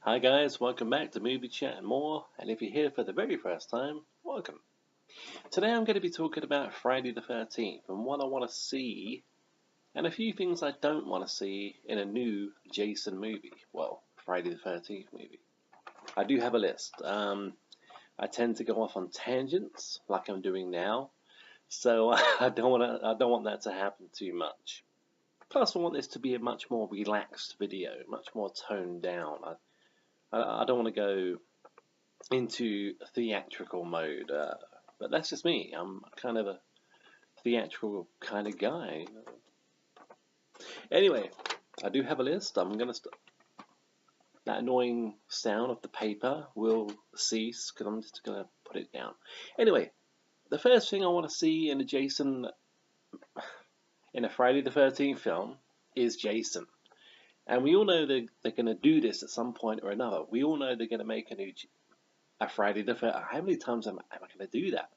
Hi guys, welcome back to Movie Chat and More, and if you're here for the very first time, welcome. Today I'm going to be talking about Friday the 13th and what I want to see, and a few things I don't want to see in a new Jason movie. Well, Friday the 13th movie. I do have a list. I tend to go off on tangents, like I'm doing now, so I don't want that to happen too much. Plus, I want this to be a much more relaxed video, much more toned down. I don't want to go into theatrical mode, but that's just me. I'm kind of a theatrical kind of guy. Anyway, I do have a list. That annoying sound of the paper will cease because I'm just gonna put it down. Anyway, the first thing I want to see in a Friday the 13th film is Jason. And we all know they're going to do this at some point or another. We all know they're going to make a Friday the 13th. How many times am I going to do that?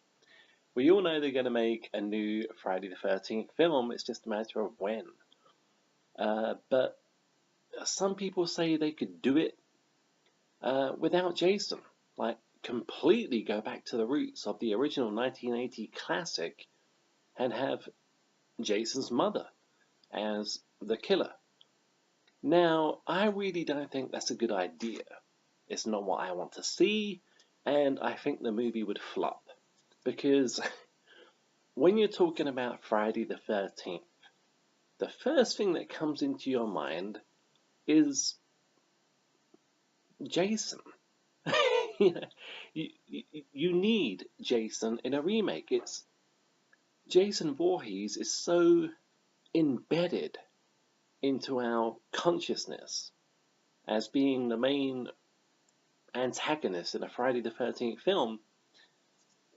We all know they're going to make a new Friday the 13th film. It's just a matter of when. But some people say they could do it without Jason. Like, completely go back to the roots of the original 1980 classic and have Jason's mother as the killer. Now, I really don't think that's a good idea. It's not what I want to see, and I think the movie would flop. Because when you're talking about Friday the 13th, the first thing that comes into your mind is Jason. You need Jason in a remake. Jason Voorhees is so embedded into our consciousness as being the main antagonist in a Friday the 13th film.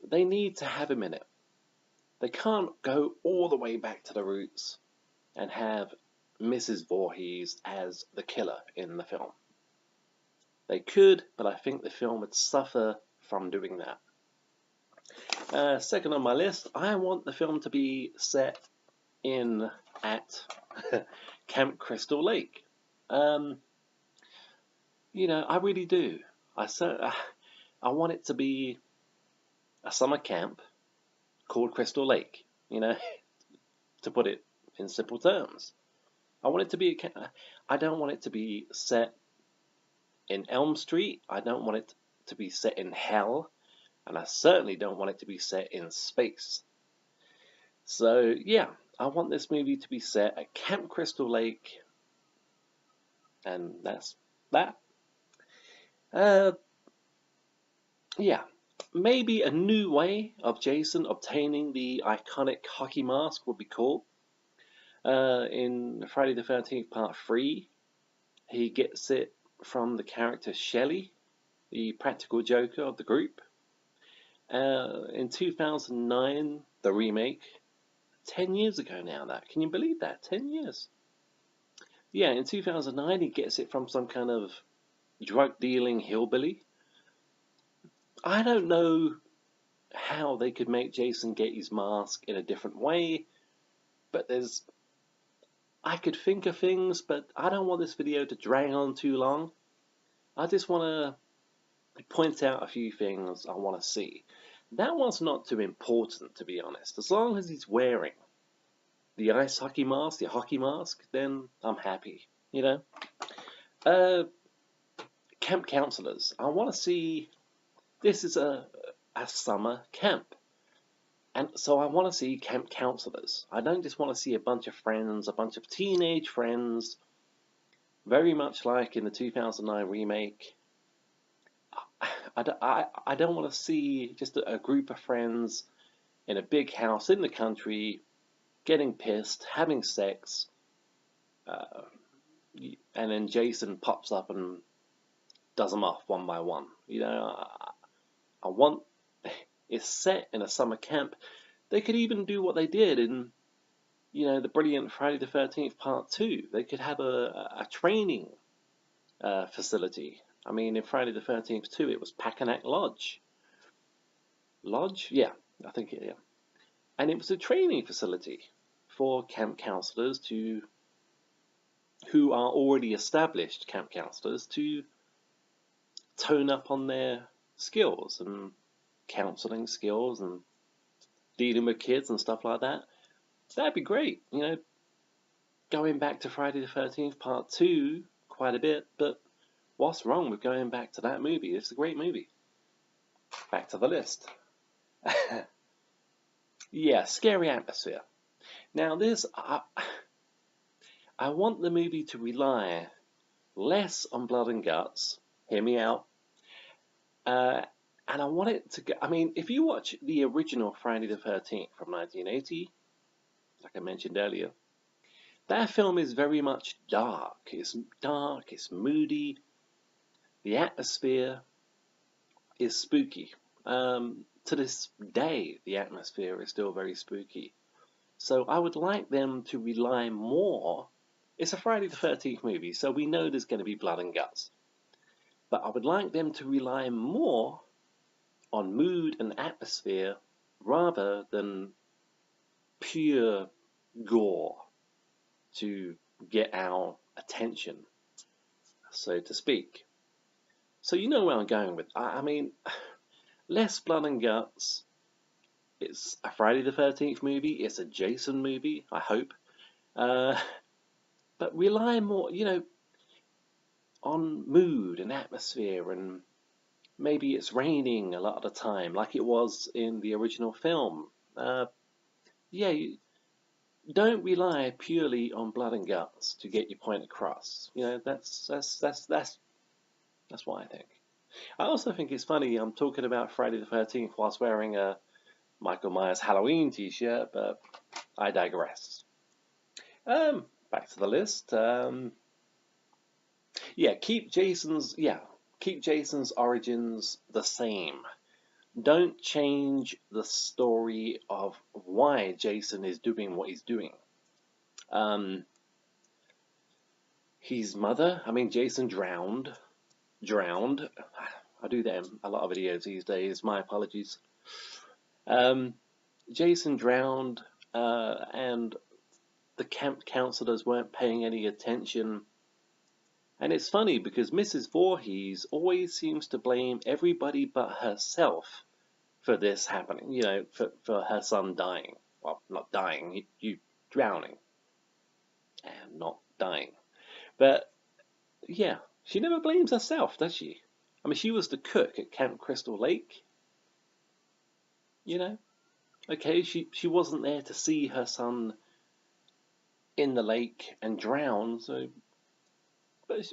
They need to have him in it. They can't go all the way back to the roots and have Mrs. Voorhees as the killer in the film. They could, but I think the film would suffer from doing that. Second on my list, I want the film to be set at Camp Crystal Lake. I really do. I want it to be a summer camp called Crystal Lake, to put it in simple terms. I don't want it to be set in Elm Street. I don't want it to be set in hell, and I certainly don't want it to be set in space. So yeah, I want this movie to be set at Camp Crystal Lake, and that's that. Yeah, maybe a new way of Jason obtaining the iconic hockey mask would be cool. In Friday the 13th Part 3, he gets it from the character Shelley, the practical joker of the group. In 2009, the remake, 10 years ago now, can you believe that? 10 years. Yeah, in 2009, he gets it from some kind of drug-dealing hillbilly. I don't know how they could make Jason get his mask in a different way, but I could think of things, but I don't want this video to drag on too long. I just want to point out a few things I want to see. That one's not too important, to be honest. As long as he's wearing the ice hockey mask, the hockey mask, then I'm happy, Camp counselors. I want to see, this is a summer camp. And so I want to see camp counselors. I don't just want to see a bunch of friends, a bunch of teenage friends, very much like in the 2009 remake. I don't want to see just a group of friends in a big house in the country getting pissed, having sex, and then Jason pops up and does them off one by one. I want it's set in a summer camp. They could even do what they did in, the brilliant Friday the 13th Part 2. They could have a training facility. I mean, in Friday the 13th 2, it was Packanack Lodge. Lodge? Yeah, I think it, yeah. And it was a training facility for camp counselors who are already established camp counselors to tone up on their skills and counseling skills and dealing with kids and stuff like that. That'd be great, you know. Going back to Friday the 13th Part 2 quite a bit, but what's wrong with going back to that movie? It's a great movie. Back to the list. Yeah, scary atmosphere. Now this, I want the movie to rely less on blood and guts. Hear me out. And I want it to go. I mean, if you watch the original Friday the 13th from 1980, like I mentioned earlier, that film is very much dark. It's dark, it's moody. The atmosphere is spooky. To this day, the atmosphere is still very spooky. So I would like them to rely more. It's a Friday the 13th movie, so we know there's going to be blood and guts. But I would like them to rely more on mood and atmosphere rather than pure gore to get our attention, so to speak. So you know where I'm going with. I mean, less blood and guts. It's a Friday the 13th movie. It's a Jason movie, I hope. But rely more, you know, on mood and atmosphere, and maybe it's raining a lot of the time, like it was in the original film. Yeah, don't rely purely on blood and guts to get your point across. You know, that's what I think. I also think it's funny I'm talking about Friday the 13th whilst wearing a Michael Myers Halloween t-shirt, but I digress. Back to the list. Keep Jason's origins the same. Don't change the story of why Jason is doing what he's doing. His mother, I mean, Jason drowned. I do that in a lot of videos these days. My apologies. Jason drowned, and the camp counselors weren't paying any attention. And it's funny because Mrs. Voorhees always seems to blame everybody but herself for this happening, you know, for her son dying. Well, not dying, you drowning. And not dying. But, yeah, she never blames herself, does she? I mean, she was the cook at Camp Crystal Lake. You know? Okay, she wasn't there to see her son in the lake and drown, so... But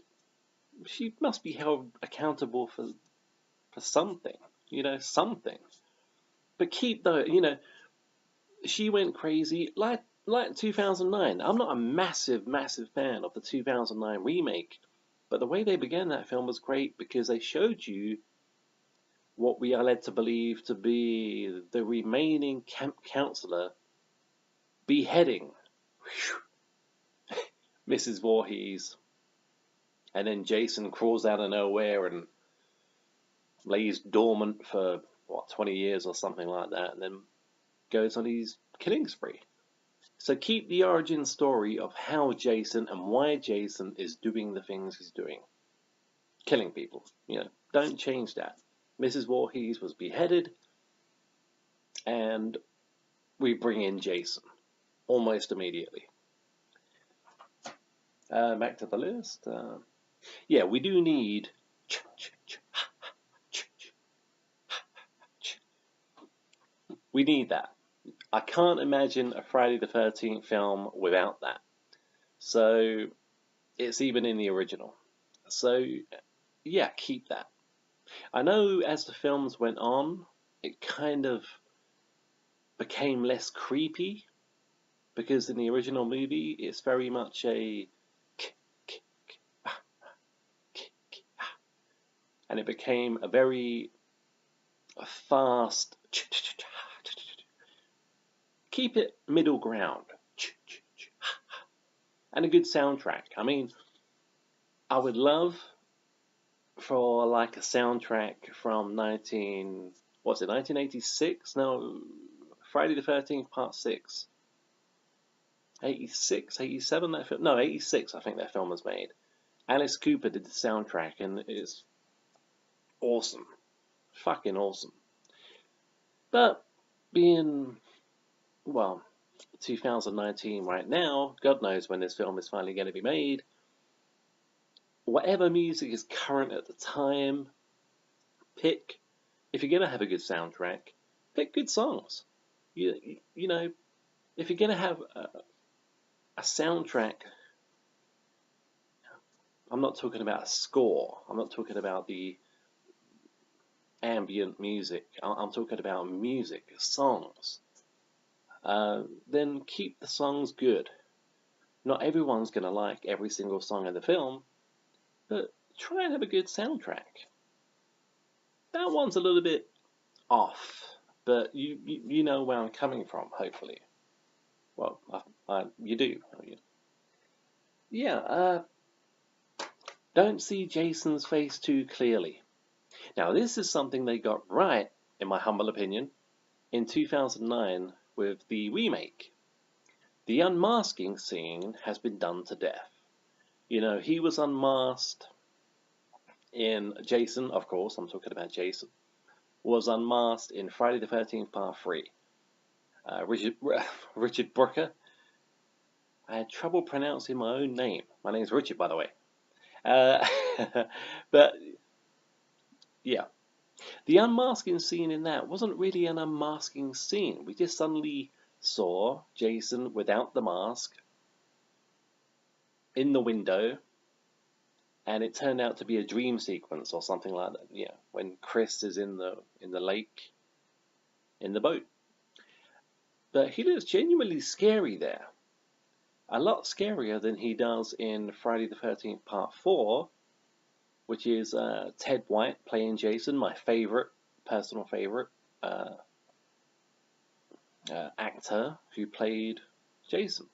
she must be held accountable for something, you know, something. But keep though, you know, she went crazy like 2009. I'm not a massive fan of the 2009 remake, but the way they began that film was great because they showed you what we are led to believe to be the remaining camp counselor beheading Mrs. Voorhees. And then Jason crawls out of nowhere and lays dormant for, 20 years or something like that, and then goes on his killing spree. So keep the origin story of how Jason and why Jason is doing the things he's doing. Killing people, you know, don't change that. Mrs. Voorhees was beheaded, and we bring in Jason almost immediately. Back to the list. We do need... We need that. I can't imagine a Friday the 13th film without that. So it's even in the original. So yeah, keep that. I know as the films went on, it kind of became less creepy because in the original movie, it's very much a and it became a very fast. Keep it middle ground. And a good soundtrack. I mean, I would love for like a soundtrack from 1986? No, Friday the 13th Part 6. 86, 87 that film? No, 86 I think that film was made. Alice Cooper did the soundtrack, and it's awesome. Fucking awesome. But being, well, 2019 right now, God knows when this film is finally going to be made. Whatever music is current at the time, pick, if you're going to have a good soundtrack, pick good songs. You know, if you're going to have a soundtrack, I'm not talking about a score. I'm not talking about the ambient music. I'm talking about music, songs. Then keep the songs good. Not everyone's going to like every single song in the film, but try and have a good soundtrack. That one's a little bit off, but you know where I'm coming from, hopefully. Well, you do. Yeah, don't see Jason's face too clearly. Now, this is something they got right, in my humble opinion, in 2009 with the remake. The unmasking scene has been done to death. You know, he was unmasked in Jason, of course, I'm talking about Jason, was unmasked in Friday the 13th Part 3. Richard Brooker. I had trouble pronouncing my own name. My name's Richard, by the way. But, yeah. The unmasking scene in that wasn't really an unmasking scene. We just suddenly saw Jason without the mask in the window, and it turned out to be a dream sequence or something like that. Yeah, when Chris is in the lake, in the boat. But he looks genuinely scary there. A lot scarier than he does in Friday the 13th Part 4, which is Ted White playing Jason, my personal favorite actor who played Jason.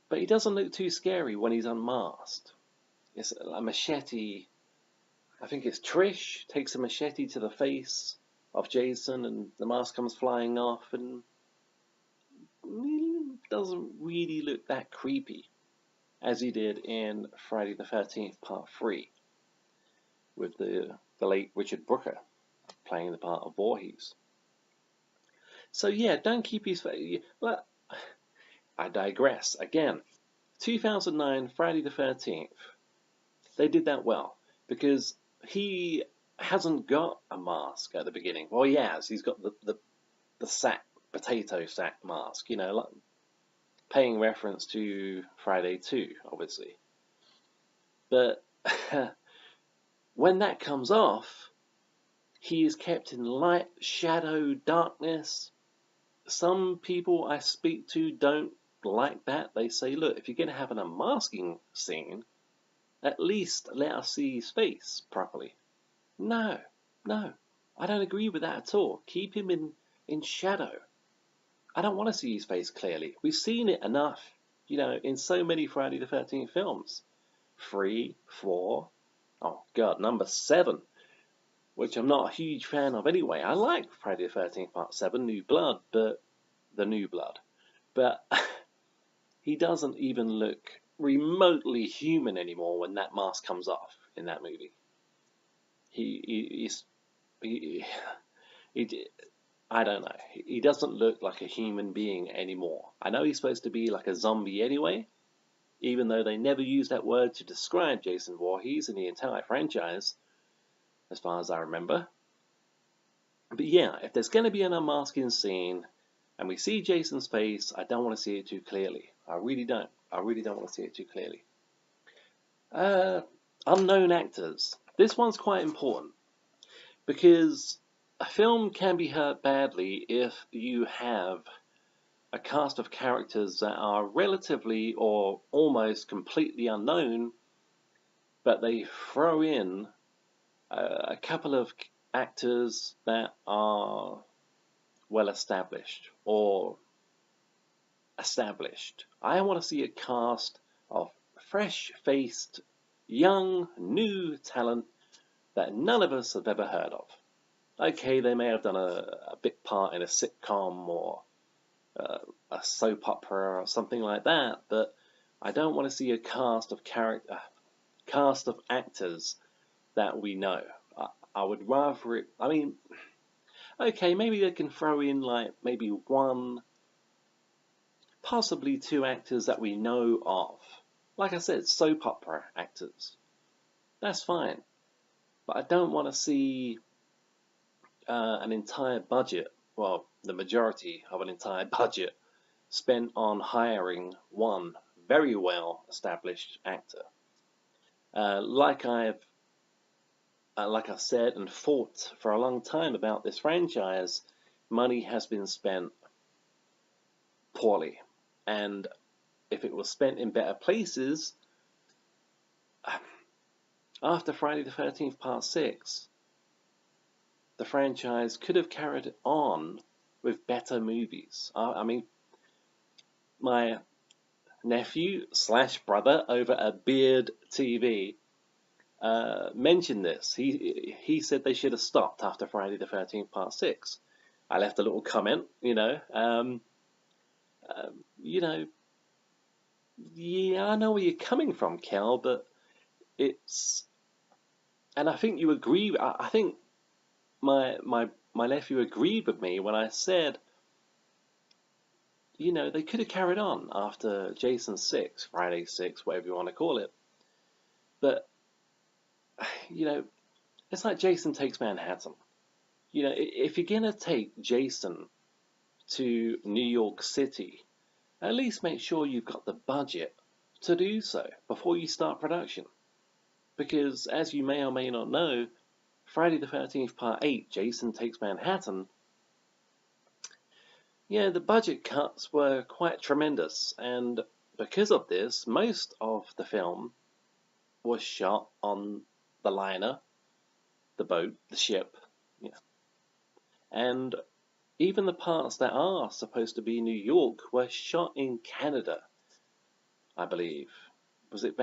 But he doesn't look too scary when he's unmasked. It's a machete. I think it's Trish takes a machete to the face of Jason, and the mask comes flying off, and doesn't really look that creepy as he did in Friday the 13th Part 3 with the late Richard Brooker playing the part of Voorhees. So yeah, don't keep his face. Well, I digress again. 2009 Friday the 13th. They did that well because he hasn't got a mask at the beginning. Well, he has. He's got the sack, potato sack mask, you know, like paying reference to Friday 2, obviously. But when that comes off, he is kept in light, shadow, darkness. Some people I speak to don't like that. They say, look, if you're going to have an unmasking scene, at least let us see his face properly. No, I don't agree with that at all. Keep him in shadow. I don't want to see his face clearly. We've seen it enough, you know, in so many Friday the 13th films. 3, 4, oh God, number 7, which I'm not a huge fan of anyway. I like Friday the 13th Part 7, New Blood, but he doesn't even look remotely human anymore when that mask comes off in that movie. I don't know. He doesn't look like a human being anymore. I know he's supposed to be like a zombie anyway, even though they never use that word to describe Jason Voorhees in the entire franchise, as far as I remember. But yeah, if there's going to be an unmasking scene, and we see Jason's face, I don't want to see it too clearly. I really don't. I really don't want to see it too clearly. Unknown actors. This one's quite important, because a film can be hurt badly if you have a cast of characters that are relatively or almost completely unknown, but they throw in a couple of actors that are well established or established. I want to see a cast of fresh-faced, young, new talent that none of us have ever heard of. Okay, they may have done a bit part in a sitcom or a soap opera or something like that, but I don't want to see a cast of actors that we know. I would rather it. I mean, okay, maybe they can throw in like maybe one, possibly two actors that we know of. Like I said, soap opera actors. That's fine. But I don't want to see an entire budget, well, the majority of an entire budget, spent on hiring one very well established actor. Uh, like I've like I've said and fought for a long time about this franchise, money has been spent poorly. And if it was spent in better places, after Friday the 13th Part 6, the franchise could have carried on with better movies. I mean, my nephew slash brother over at Beard TV mentioned this. He said they should have stopped after Friday the 13th Part 6. I left a little comment, you know, yeah, I know where you're coming from, Cal, but it's, and I think you agree. I think my nephew agreed with me when I said, they could have carried on after Jason 6, Friday 6, whatever you want to call it. But, it's like Jason Takes Manhattan. If you're going to take Jason to New York City, at least make sure you've got the budget to do so before you start production. Because, as you may or may not know, Friday the 13th Part 8, Jason Takes Manhattan, the budget cuts were quite tremendous, and because of this, most of the film was shot on the liner, the boat, the ship, and even the parts that are supposed to be New York were shot in Canada, I believe. Was it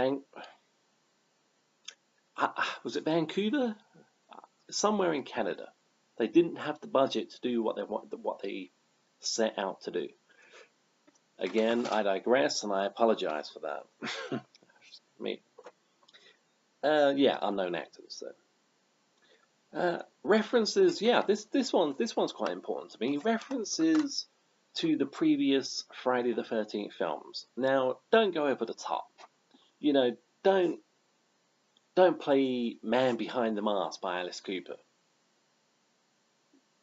was it Vancouver? Somewhere in Canada. They didn't have the budget to do what they set out to do. Again, I digress, and I apologize for that. Me. Unknown actors. So. References, this one's quite important to me. References to the previous Friday the 13th films. Now, don't go over the top. Don't play Man Behind the Mask by Alice Cooper.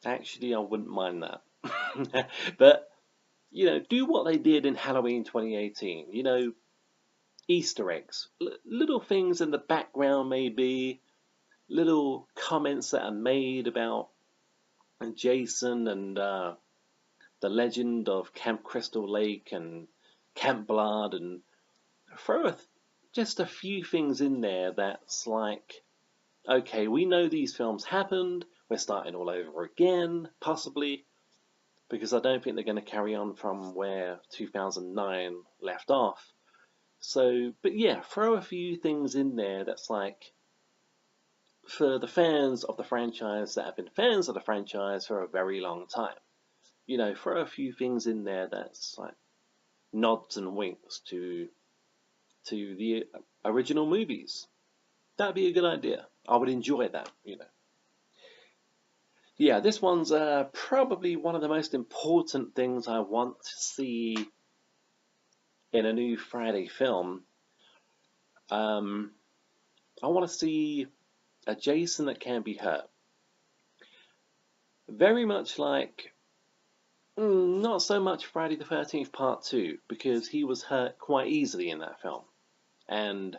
Actually, I wouldn't mind that. But, do what they did in Halloween 2018. Easter eggs. Little things in the background, maybe. Little comments that are made about Jason and the legend of Camp Crystal Lake and Camp Blood, and throw just a few things in there that's like, okay, we know these films happened, we're starting all over again, possibly, because I don't think they're going to carry on from where 2009 left off. So, but yeah, throw a few things in there that's like, for the fans of the franchise that have been fans of the franchise for a very long time. Throw a few things in there that's like nods and winks to the original movies. That'd be a good idea. I would enjoy that, Yeah, this one's probably one of the most important things I want to see in a new Friday film. I want to see a Jason that can be hurt. Very much like, not so much Friday the 13th Part 2, because he was hurt quite easily in that film. And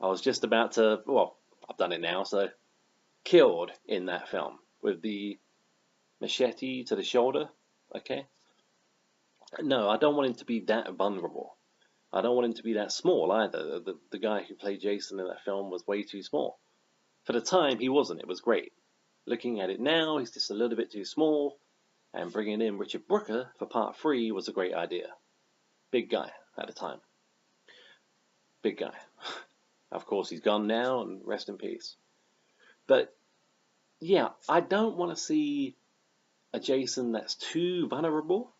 I was just about to, well, I've done it now, so killed in that film with the machete to the shoulder, okay? No, I don't want him to be that vulnerable. I don't want him to be that small either. The guy who played Jason in that film was way too small. For the time, he wasn't. It was great. Looking at it now, he's just a little bit too small, and bringing in Richard Brooker for Part 3 was a great idea. Big guy at the time. Big guy. Of course, he's gone now, and rest in peace. But, yeah, I don't want to see a Jason that's too vulnerable,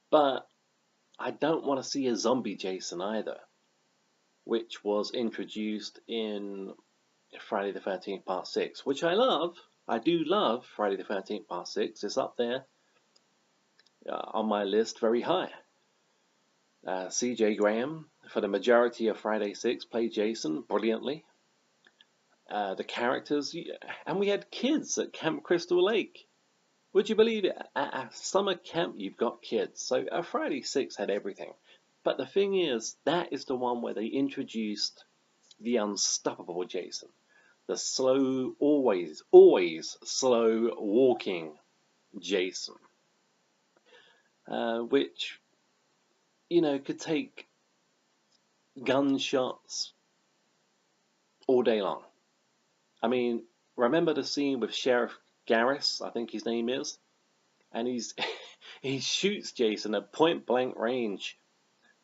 but I don't want to see a zombie Jason either. which was introduced in Friday the 13th Part 6, which I love. I do love Friday the 13th Part 6. It's up there on my list very high. C.J. Graham, for the majority of Friday 6, played Jason brilliantly. The characters, and we had kids at Camp Crystal Lake. Would you believe it? At a summer camp, you've got kids. So Friday 6 had everything. But the thing is, that is the one where they introduced the unstoppable Jason. The slow, always slow walking Jason. Which, could take gunshots all day long. I mean, remember the scene with Sheriff Garris, I think his name is, and he shoots Jason at point blank range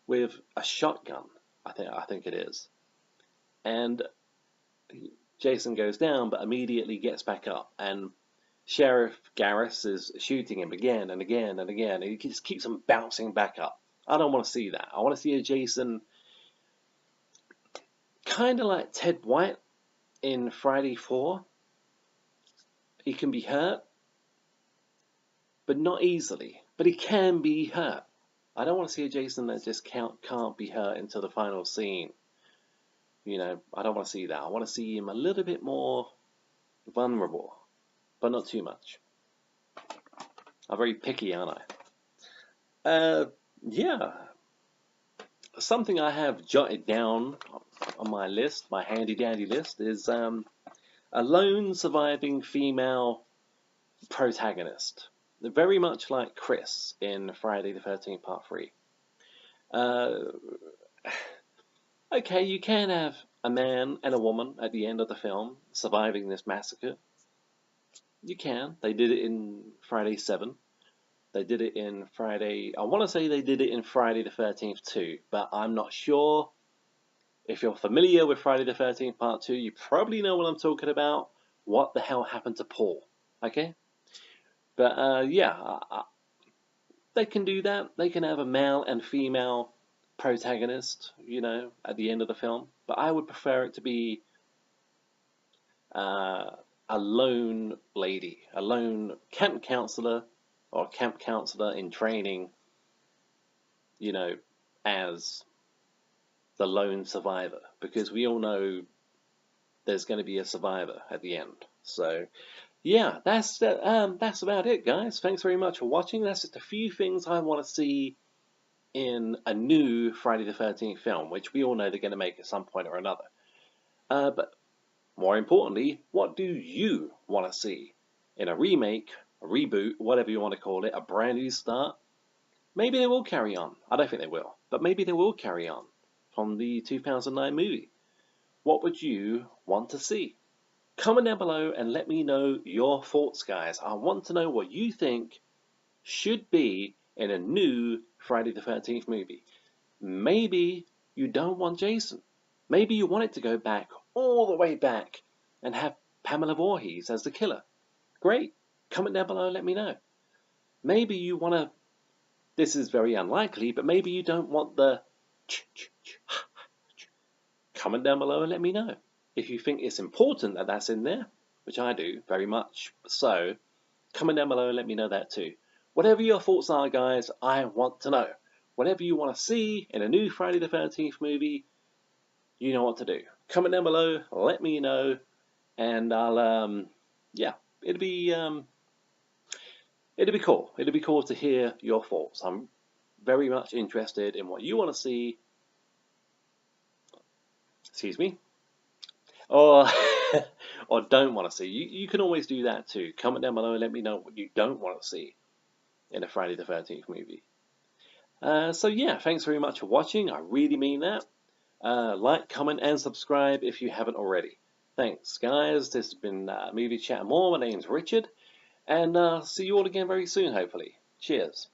with a shotgun. I think it is, and Jason goes down, but immediately gets back up, and Sheriff Garris is shooting him again and again and again, and he just keeps him bouncing back up. I don't want to see that. I want to see a Jason kind of like Ted White in Friday 4. He can be hurt, but not easily. But he can be hurt. I don't want to see a Jason that just can't be hurt until the final scene. I don't want to see that. I want to see him a little bit more vulnerable, but not too much. I'm very picky, aren't I? Yeah. Something I have jotted down on my list, my handy-dandy list, is a lone surviving female protagonist. Very much like Chris in Friday the 13th Part 3. Okay, you can have a man and a woman at the end of the film surviving this massacre. You can. They did it in Friday 7. They did it in Friday... I want to say they did it in Friday the 13th too, but I'm not sure. If you're familiar with Friday the 13th Part 2, you probably know what I'm talking about. What the hell happened to Paul? Okay? But yeah, they can do that. They can have a male and female protagonist, at the end of the film. But I would prefer it to be a lone lady, a lone camp counselor or camp counselor in training, as the lone survivor. Because we all know there's going to be a survivor at the end. So, yeah, that's about it, guys. Thanks very much for watching. That's just a few things I want to see in a new Friday the 13th film, which we all know they're going to make at some point or another. But more importantly, what do you want to see in a remake, a reboot, whatever you want to call it, a brand new start? Maybe they will carry on. I don't think they will, but maybe they will carry on from the 2009 movie. What would you want to see? Comment down below and let me know your thoughts, guys. I want to know what you think should be in a new Friday the 13th movie. Maybe you don't want Jason. Maybe you want it to go back, all the way back, and have Pamela Voorhees as the killer. Great. Comment down below and let me know. Maybe you want to... This is very unlikely, but maybe you don't want the... Comment down below and let me know. If you think it's important that that's in there, which I do, very much so, comment down below and let me know that too. Whatever your thoughts are, guys, I want to know. Whatever you want to see in a new Friday the 13th movie, you know what to do. Comment down below, let me know, and I'll, yeah, it'll be cool. It'll be cool to hear your thoughts. I'm very much interested in what you want to see. Excuse me. Or don't want to see. You can always do that too. Comment down below and let me know what you don't want to see in a Friday the 13th movie. So yeah, thanks very much for watching. I really mean that. Like, comment, and subscribe if you haven't already. Thanks, guys. This has been Movie Chat More. My name's Richard, and see you all again very soon, hopefully. Cheers.